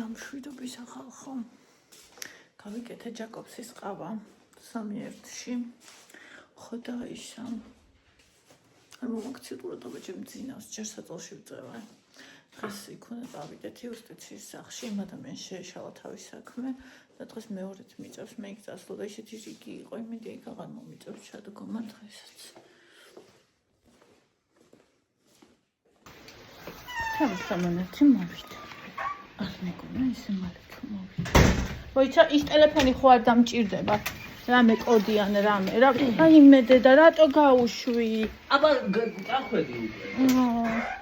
ამ მშვიდობის ახალხო. გავიკეთე ჯაკობსის ყავა 3-1-ში. ხო დაიშა. არ მომაქცია და ბეჭემ ძინავს, ჯერ საწოლში ვწევარ. დღეს იქונה დავიდეთი უსტიცის სახში, იმ ადამიანს შეეშალა თავის საქმე და დღეს მეორედ მიწევს, მე იქ წასვლა და ისეთი რიგი იყო, იმედი იქ აღარ მომიწევს ჩადგომა დღესაც. თამთამანეთი მოვიდა. არ მეგონა ისე მალე თუ მოვიდა. მოიცა ის ტელეფონი ხო არ დამჭირდება. რამე კოდი ან რამე რა აი იმედე და რატო გაუშვი? აბა გახვედი უკვე.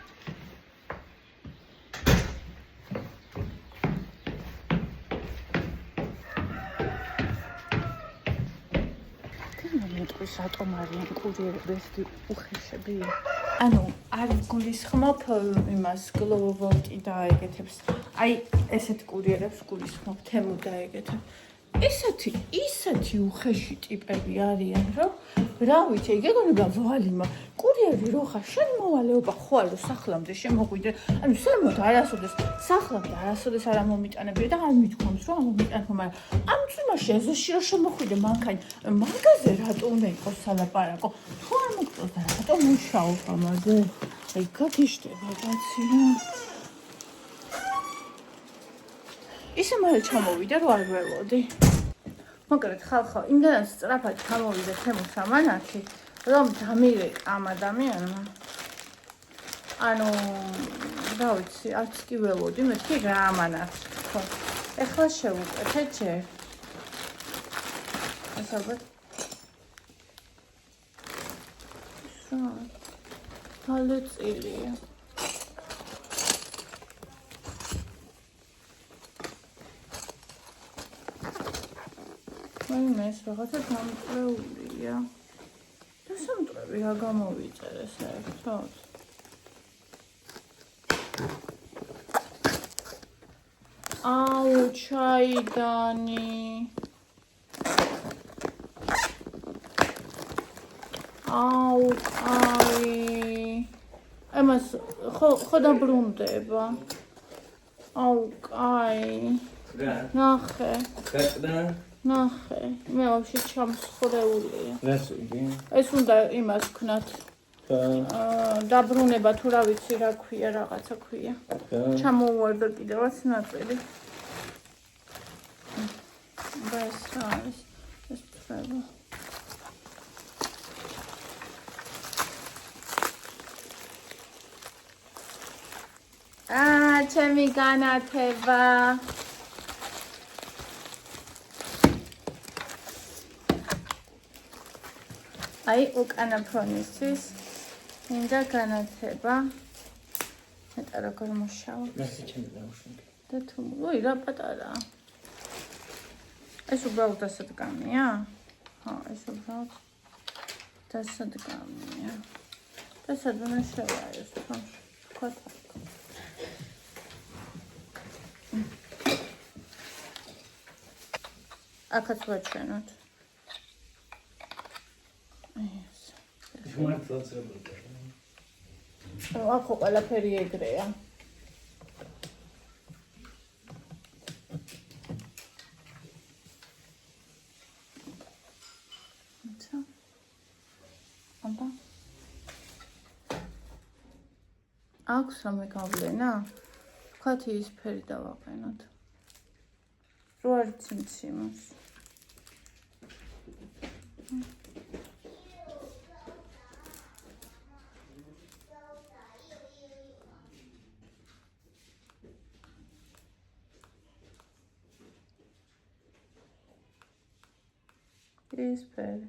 მეტყვის რატომ არიან კურიერები უხეშები? ანუ არ გულისხმობ იმას გლოვოვოლტი დაეგეთებს. აი ესეთ კურიერებს გულისხმობ თემუ დაეგეთებ. ისეთი უხეში ტიპები არიან, რომ რა ვიცი, ეგონება ვალიმა. კურიერი როხა შენ მოვალეობა ხვალ რომ სახლამდე შემოყვიდე. ანუ სამოთ არასოდეს სახლამდე არასოდეს არ მომიტანებია და არ მithქვამს რომ ამომიტანო, მაგრამ ამ წვიმაში ეზოში რომ შემოხვიდე მანქანა, მაგაზე რატო უნდა იყოს სალაპარაკო? თუ არ მოგწონს და რატო მუშაობ ამაზე? აი გაგიშდება კაცია. ისე მალე ჩამოვიდა რომ არ ველოდი. მაგრამ ხალხო, იმდენად სწრაფად ჩამოვიდა თემუს ამანათი, რომ დამირეკ ამ ადამიანმა. ანუ, რა ვიცი, არც კი ველოდი, მეთქი რა ამანათი, ხო. ეხლა შევუკეთე ჯერ. ეს ალბათ. შო. თალე წილია. ეს რაღაცა დამწრეულია. და სამწრევი რა გამოვიწერე საერთოდ? აუ, ჩაიდანი. აუ, კაი. ამას ხო დაბრუნდება. აუ, კაი. ნახე. გაკდა ნახე, მე ვაფშე ჩამსხვრეულია. რას იგი? ეს უნდა იმას ვქნათ. დაბრუნება თუ რა ვიცი რა ქვია, რაღაცა ქვია. ჩამოუვარდა კიდევაც ნაწილი. და ეს რა არის? ეს ფერა. ჩემი განათება. აი უკანა ფონისთვის მინდა განათება. მეტა როგორ მუშაობ. რასი ჩემი დაუშვი. და თუ ой რა პატარაა. ეს უბრალოდ დასადგამია? ხო, ეს უბრალოდ დასადგამია. და სადღაც შევაიოს თქო. თქვა. აქაც ვაჩვენოთ. ახო ყველაფერი ეგრეა. აჩა. აბა. აქვს რამე გავლენა? ვთქვათ ის ფერი დავაყენოთ. რო არ ციმციმოს. ის ფერი.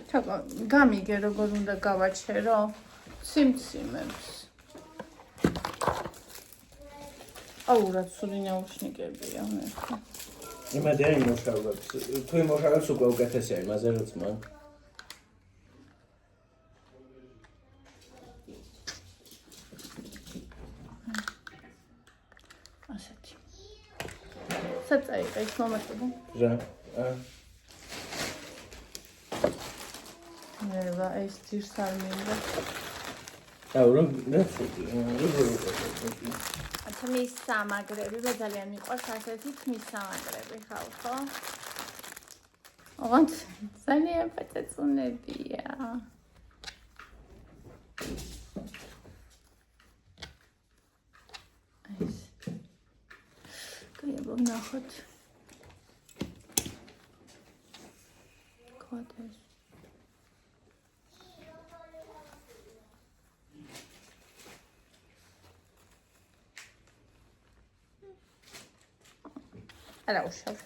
ჩაკა, გამიგე როგორ უნდა გავაჩერო? ციმციმებს. აუ, რა ცუდი ნაუშნიკებია მე. იმედი არ იმუშავებს. თუ იმუშავებს უკვე უკეთესია იმაზე რაც მან. ასეთი. საწაიყე ის მომაწოდო. რა. მე რა ეს ძირს არ მინდა. რომ თმის სამაგრები და ძალიან მიყვარს ასეთი თმის სამაგრები ხავ, ხო? ოღონდ ძალიან პაწაწუნებია. ეს. კაი, ნახოთ. კოდეს. არა უშავ.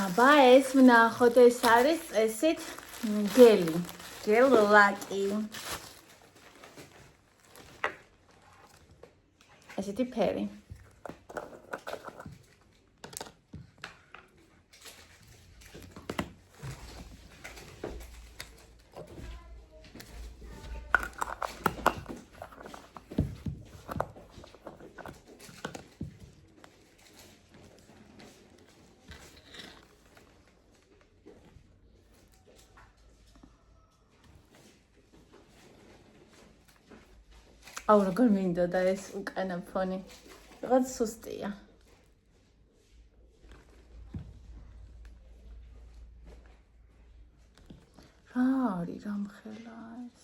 აბა ეს ვნახოთ ეს არის წესით გელი. გელ-ლაკი. ესეთი ფერი. აუ როგორ მინდოდა ეს უკანა ფონი. რაღაც სუსტია. რა არის რამხელა ეს?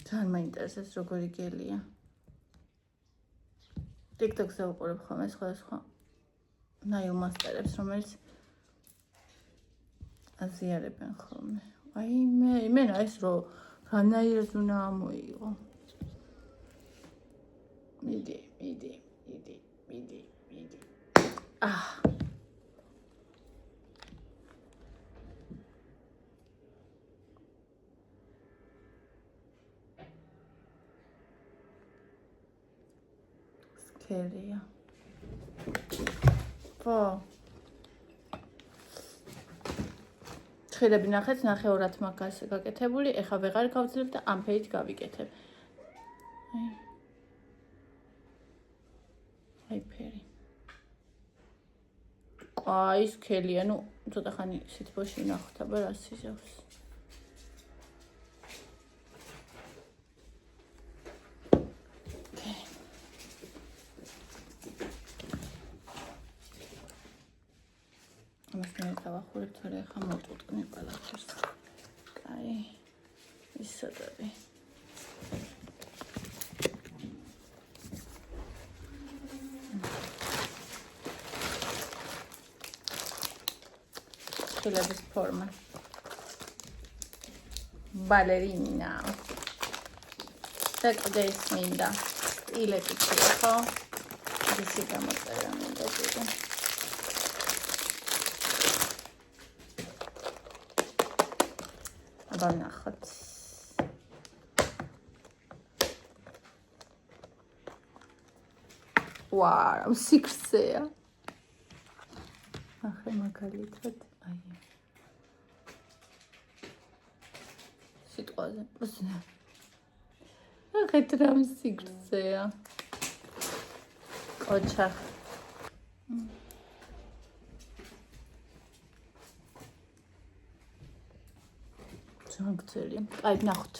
ძალიან მაინტერესებს როგორი გელია. TikTok-ზე ვუყურებ ხოლმე სხვადასხვა nail master-ებს, რომელიც აზიარებენ ხოლმე. აი მე ეს რანაირად უნდა ამოიღო. მიდი. სკერია. ხო. ხედები ნახეთ, ნახევრად მაგას გაკეთებული, ეხა ვეღარ გავძლებ და ამ ფერით გავიკეთებ. აი ფერი. აი სკელია, ნუ ცოტა ხანი სითბოში ნახოთ, აბა რა სიზავს. დავახურებ თორე ახლა მოვუტყნი ყველაფერს. კაი. ისოდები. ხილების ფორმა. ბალერინა. და კიდეს მინდა. სტილები ხო? ისე გამოწერა მინდა კიდე. აბა ნახოთ. ვау, სიქსეა. ახლა მაგალითად, აი. სიტყვაზე. ახეთ რამ სიქსეა. ოჩახ. გწელი. აი ნახოთ.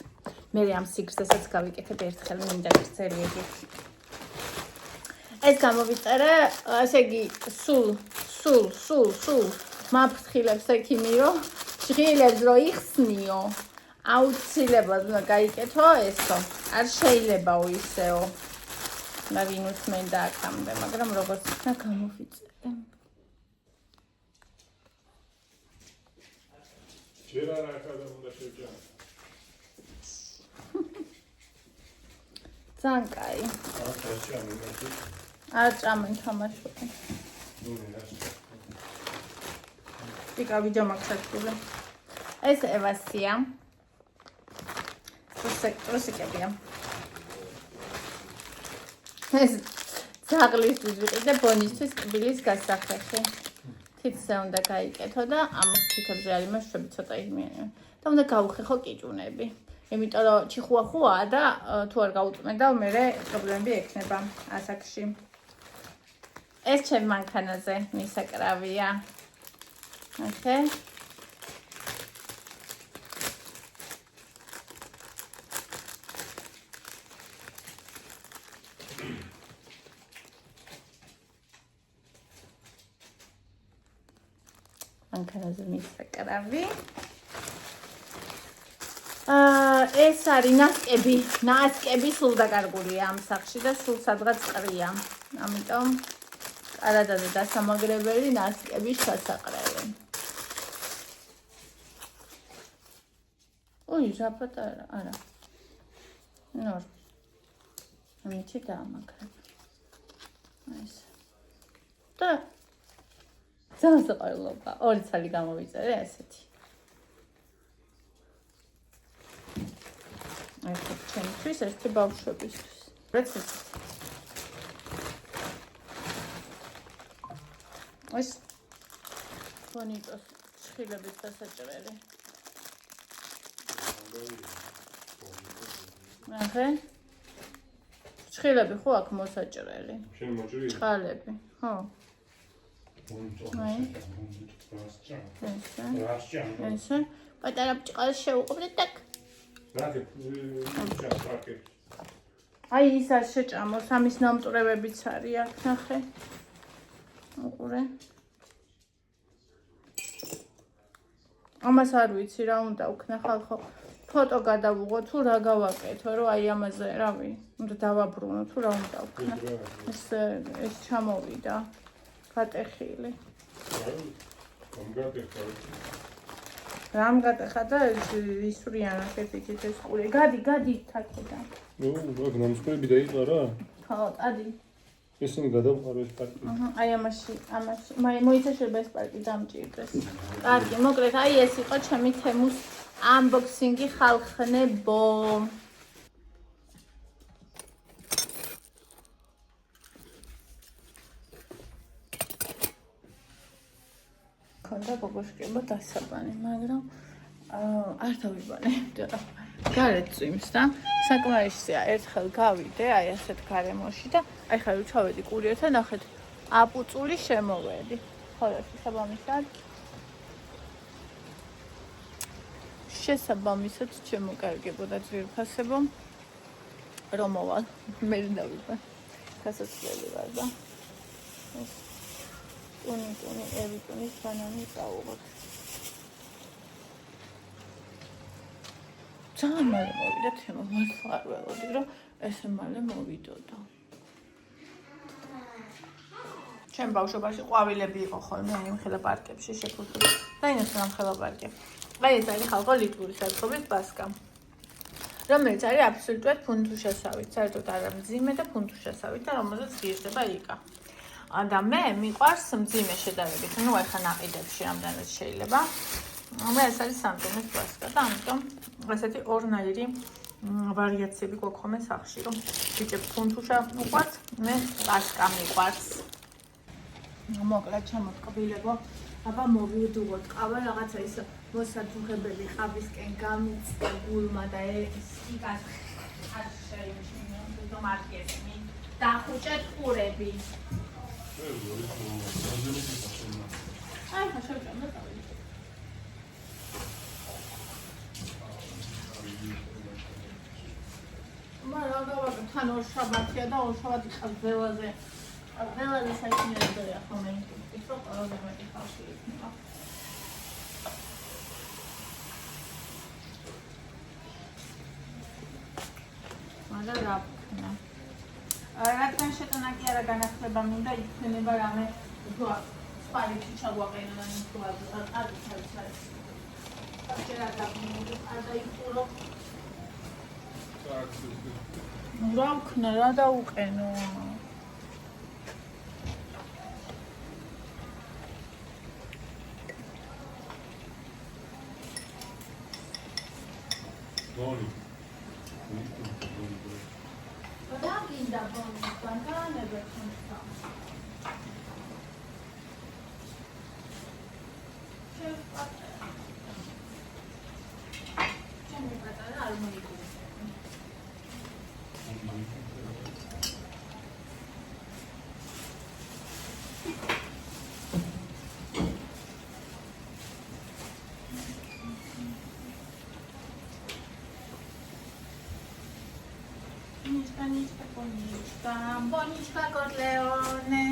მე ამ სიგრძესაც გავიკეთებ ერთხელ მინდა გწელი ეგეთ. ეს გამოვიწერე, ასე იგი სულ მაფრთხილებს ეკიმიო, ჭრილებს რო იხსნიო. აუცილებლად უნდა გაიკეთო ესო. არ შეიძლება ისეო. და ვინც მინდა აქამდე, მაგრამ როგორც იქნა გამოვიწერე. Jera rakada უნდა შევჭამ. ძალიან კაი. არ ჭამენ თამაშობ. ტიკა ვიდეო მაქსაკურა. ეს ევასია. პროსეკებია. ეს ძაღლისთვის ვიყიდე ბონისთვის კბილის გასახერხი. თითზე უნდა გაიკეთო და ამ თითებზე არის მასშტაბი ცოტა იმიანი. და უნდა გავუხეხო კიჭუნები. იმიტომ რომ ჩიხუახუაა და თუ არ გაუწმენდა მე პრობლემები ექნება ასაკში. ეს ჩემ მანქანაზე მისაკრავია. ოკეი. მანქანაზე მისაკრავი. ეს არის ნასკები სულ დაკარგულია ამ სახში და სულ სადღაც ყრია. ამიტომ კარადაზე დასამაგრებელი ნასკების სასაყრელი. ой, ზაფხატა არა. ნორ. ამიჩი დაამაგრებ. ეს. და ზასაყრელობა. ორი ცალი გამოვიწერე ასეთი. ერთი ჩემთვის, ერთი ბავშვებისთვის. რეცეპტი. ეს ფონიტოს შხილების დასაჭრელი. აჰა. შხილები ხო აქ მოსაჭრელი? შენ მოჭრილი? წყალები, ხო. აი. ესე. პატარა ბჭყალს შეუყობდე და აი ის არ შეჭამოს, ამის ნამტვრევებიც არის აქ, ნახე. უყურე. ამას არ ვიცი რა უნდა ვქნა ხალხო. ფოტო გადავუღო თუ რა გავაკეთო, რომ აი ამაზე, რავი, უნდა დავაბრუნო თუ რა უნდა ვქნა. ეს ჩამოვიდა. გატეხილი. რამ გატეხა და ისვრიან ახეთით ეს ყური. გადი თაკიდან. ნუ, რა ნამსხვრები დაიყარა? ხო, ადი. ესენი გადავყარო ეს პარკი. აი ამაში მოიცეშება ეს პარკი დამჭირდეს. კარგი, მოკლედ აი ეს იყო ჩემი თემუს unboxing-ი ხალხნებო. კონდა გოგოშკება დასაბანი, მაგრამ არ დავიბანე. გარეთ წვიმს და საკმარისია ერთხელ გავიდე აი ასეთ გარემოში და აი ხარ ჩავედი კურიერთან ნახეთ აპუწული შემოვედი. ხოლო შესაბამისად შემოკარგებოდა ძვირფასებო რომ მოვალ მე დავიბანე. გასაცვლელი ვარ და ეს ტუნი ევიტუნის ბანანი წავუღოთ. ძალიან მალე მოვიდა თემა, მართლა არ ველოდი, რომ ესე მალე მოვიდოდა. ჩემ ბავშვობაში ყვავილები იყო ხოლმე იმხელა პარკებში შეფუთული და ინახე ამხელა პარკი. აი ეს არის ხალხო ლიტვური საწყობის ბასკა. რომელიც არის აბსოლუტურად ფუნთუშასავით, საერთოდ არ მძიმე და ფუნთუშასავით და რომელზეც გირდება იკა. და მე მიყვარს მძიმე შედარებით, ნუ ახლა ნაყიდებში რამდენად შეიძლება. მე ეს არის სამტონის ბასკა და ამიტომ ასეთი ორნაირი ვარიაციები გვაქვს ხოლმე სახში, რომ ბიჭებს ფუნთუშა უყვართ, მე ბასკა მიყვარს. მოკლედ ჩამოტკბილებო, აბა მოვიდუღოთ ყავა რაღაცა ის მოსაძუღებელი ყავისკენ გამიწდა გულმა და ეს იკას არ შეიძლება და მარკეტინგი და ხუჭეთ ყურები. აი ხაშავჭამდა თავი. მაგრამ გავაკეთე თან ორ შაბათია და ორ შაბათი ყაზველაზე. ყაზველაზე საქმეებია ხოლმე ის რო ყველაზე მეტი ხალხი იქნება. მაგრამ რა ვქნა. რადგან შეტანა კი არა განახლება მინდა იქნება რამე უფრო სპარიში ჩაგვაყენა და თუ არ არის. აღწერა დაგვიმოდით არ დაიხურო. რა ვქნა რა დაუყენო. ბონი. რა გინდა ბონი, ბანკანები ხონდა. ჩემი პატარა არ მოიგონე. Boniczka Corleone.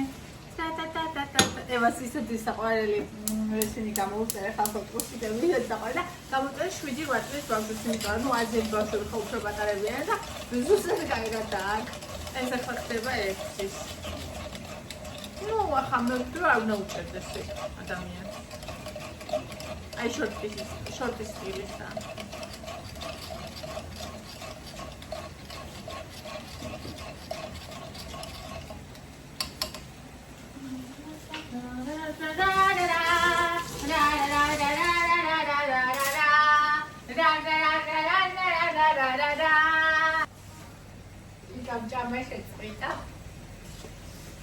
ევას ისეთი საყვარელი ესენი გამოუწერე ხალხოთკუსი და ვიდეო დაყვა და გამოუწერე 7 კვარტლის ბავშვს იმიტომ რომ აზერი ბავშვები ხო უფრო პატარებიან და ზუსტად გაიგადა აქ ეს ახლა ხდება ექცის ნუ ახლა მე ვთქვი არ უნდა უჭერდეს ადამიანს აი შორტის სტილისა Jamai შეწყვიტა.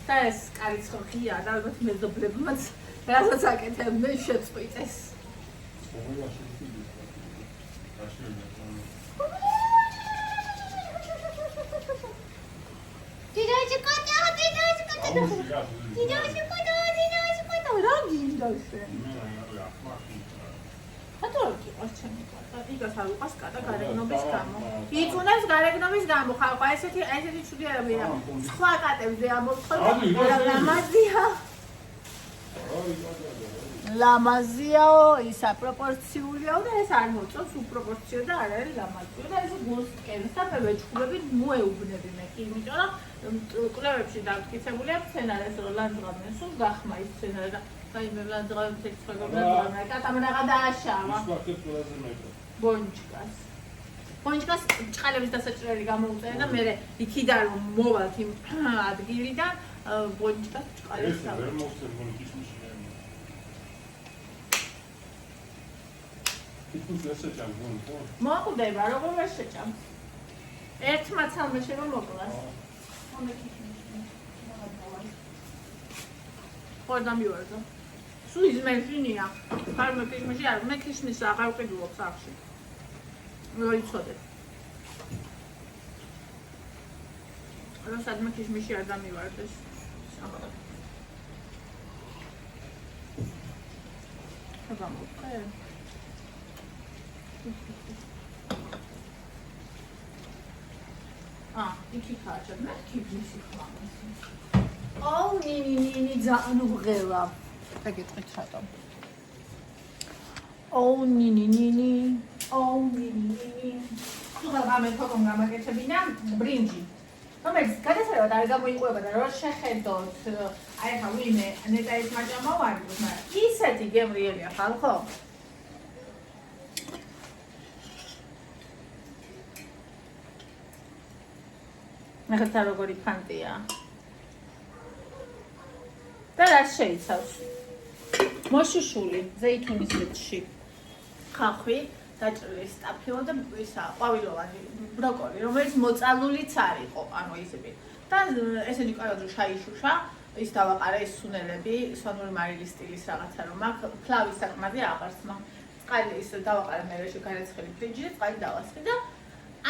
და ეს კარის ხოხია და ალბათ მეზობლებმაც რასაც აკეთებდნენ შეწყვიტეს. დიდაჟი კოტა. რა გინდა შენ? ხათორკი არჩენი კატა. იგას არ უყავს კატა გარეგნობის გამო. იწუნებს გარეგნობის გამო. ხალხო ესეთი ჩუდიარებია. სხვა კატებზე ამოწყო. ლამაზია. ლამაზიაო, ისა პროპორციულია და ეს არ მოწონს უპროპორციო და არ არის ლამაზია და ეს გულსკენს და მეჩხუბები მოეუბნები მე კი, იმიტომ რომ კვლევებში დამტკიცებულია სცენარეს რომ ლანძღავენ სულ გახმა ის სცენარი და აი მე ლანძღავენ ტექსტს კატამრაღა დააშავა. ბონჩკას ჭყალების დასაჭრელი გამოუწერე და მე იქიდან რომ მოვალთ იმ ადგილიდან ბონჩკას ჭყალებს დავაჭრე. მოკვდება, როგორ ვერ შეჭამს. ერთმა ცალმა შევა მოკლას. ხოდა მივარდა. სულ იზმერინია. ფარმე კიშმიში არ, მე კიშმის აღარ ვყიდულობ სახში. მოიცოდე. როდესაც მე კიშმიში არ დამივარდეს. ხოდა მოკლე. იქი ხაჭა, მე კიბლისი ხმამასი. აუ, ნინი, ძალიან უღელა. დაგეწყით ხატა. აუ, ნინი. ხოდა გამე ფოტომ გამაკეთებინა ბრინჯი. რომელიც გადასარევად არ გამოიყובה და რო შეხედოთ, აი ხა ვინმე ნეტაის მაჭა მოვარდოთ, მაგრამ ისეთი გემრიელია ხალხო. ნახეთ როგორი ფანტია. და რა შეიცავს? მოშუშული ზეითუნის ლეჩში. ხახვი, დაჭრილი სტაფილო და ისა ყვავილოვანი ბროკოლი, რომელიც მოწალულიც არ იყო, ანუ ისები. და ესენი ყველადრო შაიშუშა, ის დავაყარე ის სუნელები, სვანური მარილის სტილის რაღაცა რომ აქვს, ფლავის საკმადი აღარსმა. წყალი ის დავაყარე მერეში გარეცხელი ბრინჯი და წყალი დავასხი და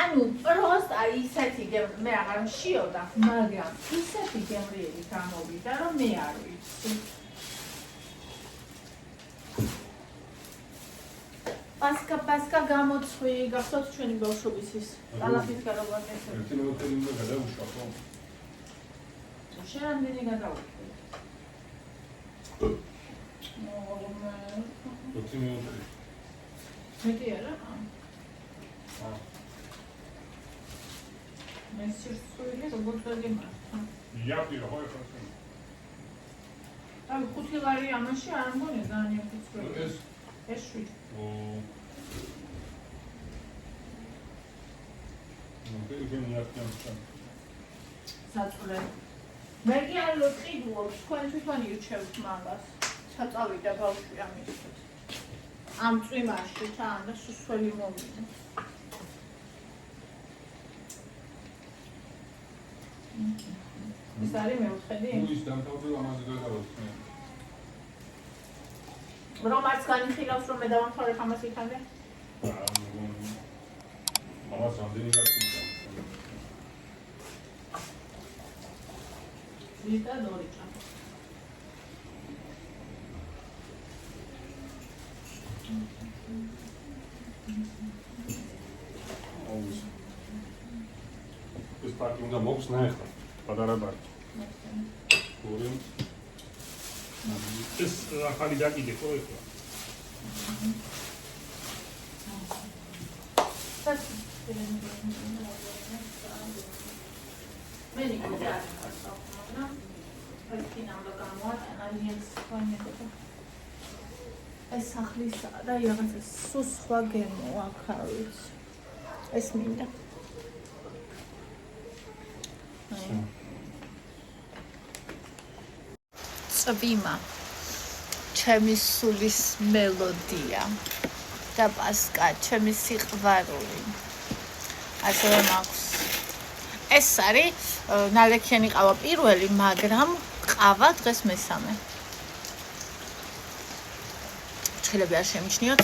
ანუ პროსტა ისეთი მე აღარ მშიოდა, მაგრამ ისეთი გემრიელი გამოვიდა, რომ მე არ ვიცი. პასკა გამოცვი, გახსოვთ ჩვენი ბავშვობის ის ალაფის გარკვევას ესე. ერთი მოთელი უნდა გადავუშვა ხო? შენ რამდენი გადავუშვი? ერთი მოთელი. მეტი არა? მე სირცხვილი როგორ დაგემართა? იაფი რა ხო ახლა. აი 5 ლარი ამაში არ მგონია ძალიან ფიცხვილი. ეს 7. საწყლე. მე კი არ ვყიდულობ, თქვენ თვითონ ირჩევთ მაგას. საწავიდა ბავშვი ამის. ამ წვიმაში თან და სუსველი მომინა. ის არის მეუხედი? ის დამთავრდა ამაზე გადავაცხნე. რომ არც განიხილავს რომ მე დავამთავრებ ამას იქამდე? ამას რამდენი გასული? ზუსტად 2 ჭამო. ეს პარტი უნდა მოხსნა ახლა. პატარა პარტი. ორი. ეს ახალი დაკიდე ხო ეს? მე ნიკოზე არ ხარ, მაგრამ ფინალურად გამოატანა ლინს ფონეტა. ეს სახლის და რაღაცა სულ სხვა გემო აქ არის. ეს მინდა. წვიმა ჩემი სულის მელოდია და პასკა ჩემი სიყვარული. ასევე მაქვს ეს არის ნალექიანი ყავა პირველი, მაგრამ ყავა დღეს მესამე. შეიძლება არ შემიჩნიოთ,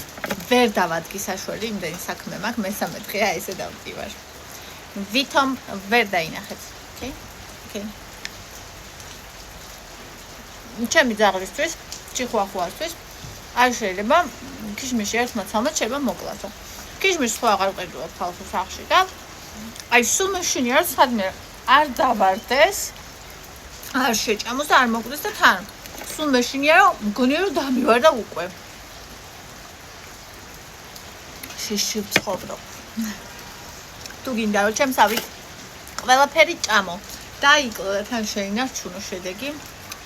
ვერ დავადგი საშველი, იმდენი საქმე მაქვს, მესამე დღეა ესე დავდივარ. ვითომ ვერ დაინახეთ. ოკეი. ჩემი ძაღლისთვის, ჭიხვახვასთვის არ შეიძლება ქიშმიში ერთმოცალმე შეიძლება მოკლათო. ქიშმიში სხვა აღარ ყიდულობ ხალხს სახში და აი სულ მაშინი არ სადმე არ დავარდეს, არ შეჭამოს და არ მოკლდეს და თან სულ მაშინია რომ მგონია რომ დამივარ და უკვე შეშიფწყობ. თუ გინდა რომ ჩემსავით ყველაფერი ჭამო დაიკლო და თან შეინარჩუნო შედეგი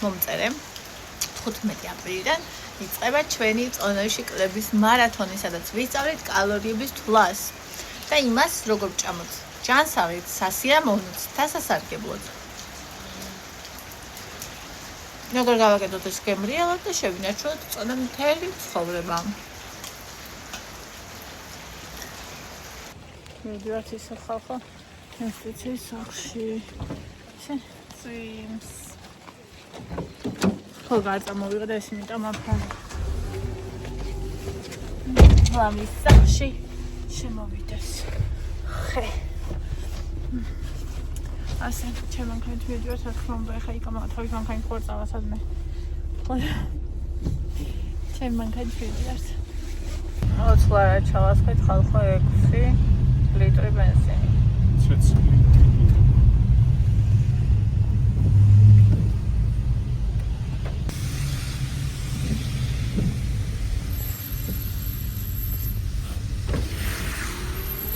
მომწერე 15 აპრილიდან იწყება ჩვენი წონაში კლების მარათონი, სადაც ვისწავლით კალორიების თვლას და იმას როგორ ჭამოთ ჯანსაღით, სასიამოვნოთ და სასარგებლოდ. როგორ გავაკეთოთ ეს გემრიელად და შევინარჩუნოთ წონა მთელი ცხოვრება. მივიდივართ ისე ხალხო ინსტიტუციის სახლში. წვიმს. ხო გაწამოვიღე და ეს იმიტომ მაფრთხე. მამის სახლში შემოვიდეს. ხე. ასე ჩემ მანქანით მივიდივართ, რა თქმა უნდა, ეხა იქ თავის მანქანით ხوار წავასადმე. ხო. ჩემ მანქანით მივიდივართ. 20 ლარა ჩავასხეთ ხალხო 6 ლიტრი ბენზინი. ცეცილი.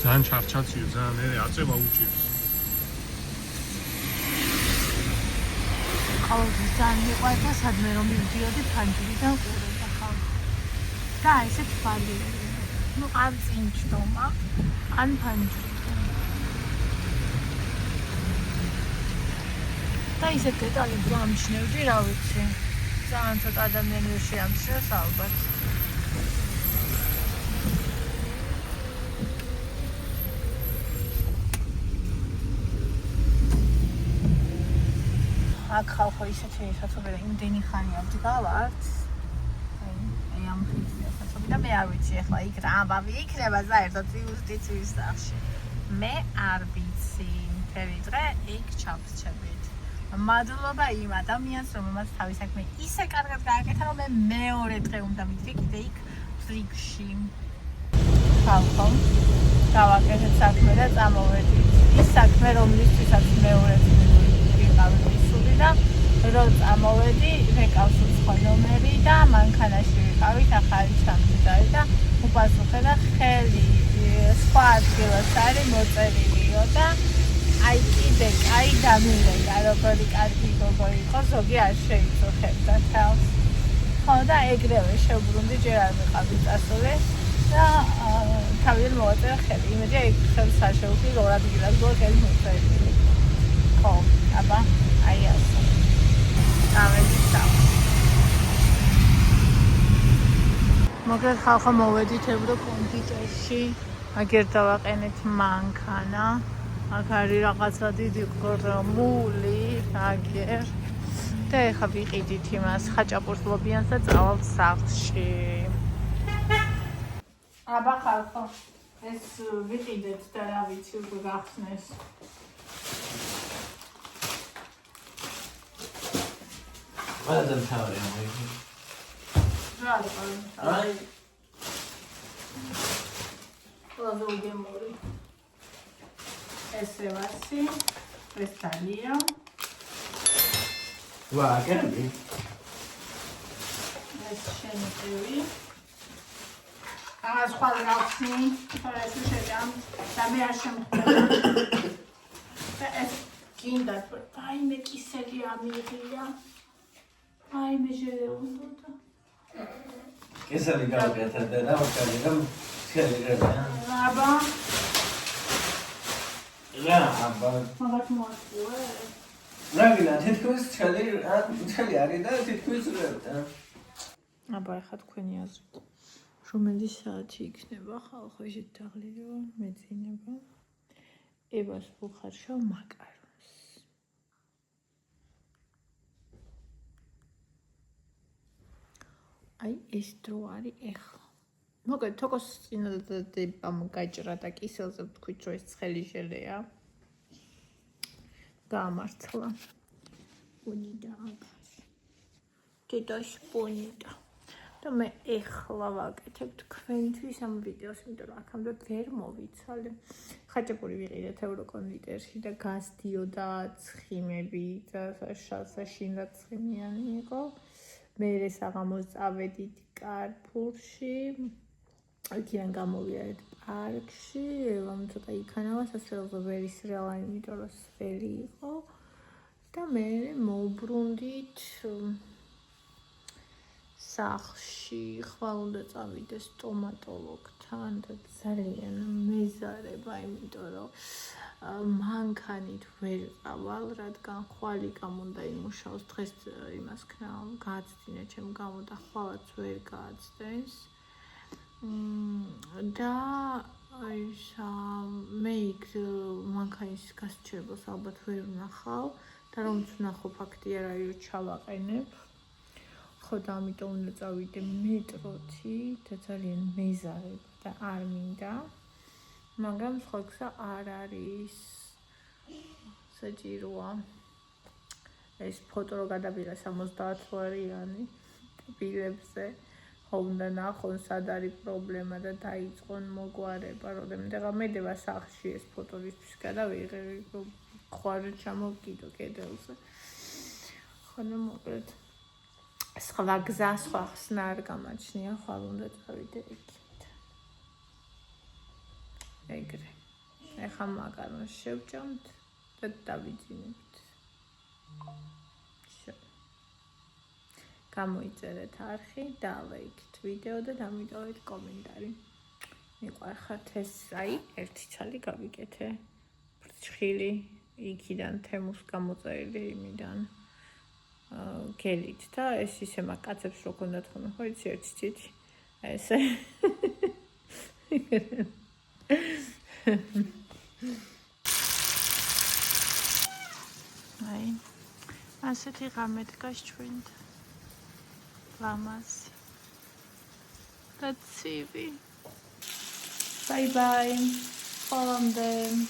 ძალიან ჩარჩაცია, ძალიან მე აწება უჭირს. ყოველთვის ძალიან მიყვარს და სადმე რომ მივიდიოდი ფანჯრიდან ყურებდა ხალხი. და ესეთ ფალიერები. ну ან წინჯდომა, ან ფანჯრიდან. და ისეთ დეტალებს გამჩნევდი, რა ვიცი. ძალიან ცოტა ადამიანი ვერ შეამჩნევს ალბათ. აქ ხალხო ისეთი საცობი იმდენი ხანია ვდგავართ. აი ამ ფიქრია საცობი და მე არ ვიცი ახლა იქ რა ამბავი იქნება საერთოდ იუსტიციის სახში. მე არ ვიცი. მთელი დღე იქ ჩავსჩებით. მადლობა იმ ადამიანს, რომელმაც თავის საქმე ისე კარგად გააკეთა, რომ მე მეორე დღე უნდა მიდრე კიდე იქ ფრიგში. ხალხო გავაკეთეთ საქმე და წამოვედით. ის საქმე, რომლისთვისაც მეორე ვიყავი მისული და რო წამოვედი, მეკავს უცხო ნომერი და მანქანაში ვიყავით ახალი ჩამჯდარი და უპასუხე და ხელი სხვა ადგილას არის მოწერილიო და აი კიდე კაი დამილენა, როგორი კარგი გოგო იყო, ზოგი არ შეიწუხებდა თავს. ხო და ეგრევე შევბრუნდი, ჯერ არ ვიყავი წასული და თავიდან მოვაწერე ხელი. იმედია იქ ხელს არ შევუხდი, რომ ადგილას გო ხელი მოწერილი. ხო, აბა, აი ასე. დავედით. მოგეთ ხალხო მოვედით ევროკონდიტერში. აგერ დავაყენეთ მანქანა. აქ არის რაღაცა დიდი გრომული, აგერ. და ეხლა ვიყიდით იმას ხაჭაპურთლობიანს და წავალთ სახლში. აბა ხალხო, ეს ვიყიდეთ და რა ვიცი უკვე გახსნეს. ყველაზე მთავარია მოიგე. რა არის აი ყველაზე უგემური. ესე ვასი, ეს თალია. ვაგები. ეს შენი წევრი. ახლა სხვა გავხსნი, თორე ეს შეჭამ და მე არ შემხვდება. და ეს გინდა თუ რაიმე კისერი ამიღია. რაიმე ჟელე უნდა. კისერი გავაკეთე და ვაკეთე შეიძლება. აბა. აბა. მაგათ მოასწრე. რაგინა თითქოს ჩალი არის და თითქოს რევდა. აბა ახლა თქვენი აზრით. რომელი საათი იქნება ხალხო ისეთ დაღლილება მეძინება. ევას უხარშავ მაკარონს. აი ეს დრო არის ეხლა. მოგეთ თოკოს წინადადებამ გაჭრა და კისელზე ვთქვით რომ ეს ცხელი ჟელეა. გამართლა. პონიდა აკაში. თითოეულ პონიდა. და მე ეხლა ვაკეთებ თქვენთვის ამ ვიდეოს, იმიტომ რომ აქამდე ვერ მოვიცალე. ხაჭაპური ვიყიდეთ ევროკონდიტერში და გასდიოდა ცხიმები და საშინდა ცხიმიანი იყო. მე საღამოს წავედით კარფურში. იქიდან გამოვიარეთ პარკში, ევამ ცოტა იქანავა სასწრაფო ვერ ისრელა, იმიტომ რომ სველი იყო. და მე მოვბრუნდით სახლში, ხვალ უნდა წავიდე სტომატოლოგთან და ძალიან მეზარება, იმიტომ რომ მანქანით ვერ წავალ, რადგან ხვალი გამონდა იმუშაოს. დღეს იმას ქნა გააცდინე ჩემ გამო და ხვალაც ვერ გააცდენს. და მე იქ მანქანის გასაჩერებას ალბათ ვერ ვნახავ და რომც ვნახო ფაქტი არ არის რომ ჩავაყენებ. ხო და ამიტომ უნდა წავიდე მეტროთი და ძალიან მეზარება და არ მინდა. მაგრამ სხვა გზა არ არის. საჭიროა ეს ფოტო რო გადავიღე 70 ლარიანი ბილებზე. უნდა ნახონ სად არის პრობლემა და დაიწყონ მოგვარება. როდემდე მედევა სახლში ეს ფოტოისთვის გადავიღე, ხوار ჩამოვკიდო კედელზე. ხოდა მოკლედ სხვა გზა, სხვა ხსნა არ გამაჩნია, ხვალ უნდა წავიდე იქით. ეგრე. ეხლა მაკარონს შევჭამთ და დავიძინებთ. გამოიწერეთ არხი, დალაიქით ვიდეო და დამიტოვეთ კომენტარი. მიყვარხართ ეს აი ერთი ცალი გავიკეთე. ფრჩხილი იქიდან თემუს გამოწერილი იმიდან გელით და ეს ისე მაკაცებს რო ქონდათ ხოლმე, ხო იცი ერთი ციტი. ესე. აი ასეთი ღამე დგას ჩვენთან. Lamas. Let's see. Bye bye. Follow them.